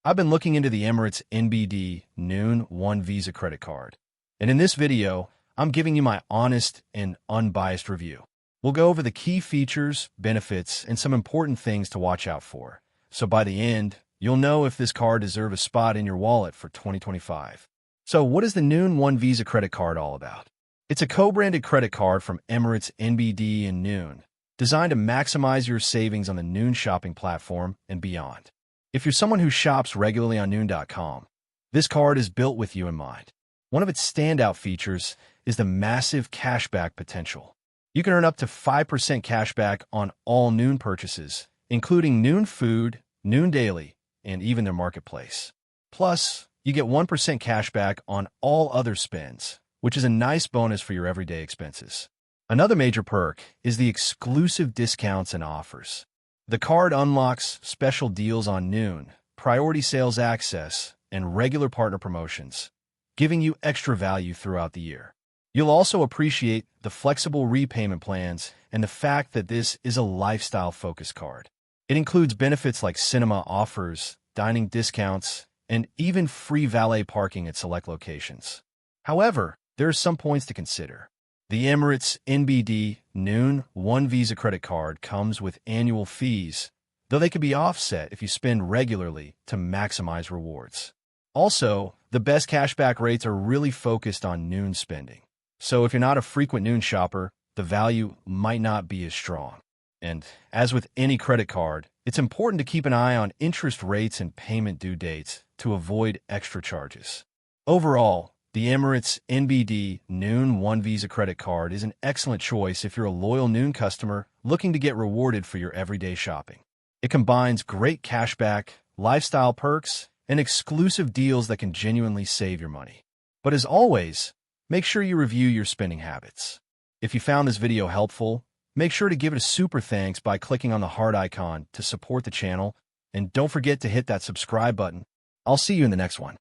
I've been looking into the Emirates NBD Noon 1 Visa credit card, and in this video, I'm giving you my honest and unbiased review. We'll go over the key features, benefits, and some important things to watch out for. So by the end, you'll know if this card deserves a spot in your wallet for 2025. So what is the Noon 1 Visa credit card all about? It's a co-branded credit card from Emirates NBD and Noon, designed to maximize your savings on the Noon shopping platform and beyond. If you're someone who shops regularly on Noon.com, this card is built with you in mind. One of its standout features is the massive cashback potential. You can earn up to 5% cashback on all Noon purchases, including Noon Food, Noon Daily, and even their marketplace. Plus, you get 1% cashback on all other spends, which is a nice bonus for your everyday expenses. Another major perk is the exclusive discounts and offers. The card unlocks special deals on Noon, priority sales access, and regular partner promotions, giving you extra value throughout the year. You'll also appreciate the flexible repayment plans and the fact that this is a lifestyle-focused card. It includes benefits like cinema offers, dining discounts, and even free valet parking at select locations. However, there are some points to consider. The Emirates NBD Noon 1 Visa credit card comes with annual fees, though they can be offset if you spend regularly to maximize rewards. Also, the best cashback rates are really focused on Noon spending. So if you're not a frequent Noon shopper, the value might not be as strong. And as with any credit card, it's important to keep an eye on interest rates and payment due dates to avoid extra charges. Overall, the Emirates NBD Noon 1 Visa credit card is an excellent choice if you're a loyal Noon customer looking to get rewarded for your everyday shopping. It combines great cashback, lifestyle perks, and exclusive deals that can genuinely save your money. But as always, make sure you review your spending habits. If you found this video helpful, make sure to give it a super thanks by clicking on the heart icon to support the channel, and don't forget to hit that subscribe button. I'll see you in the next one.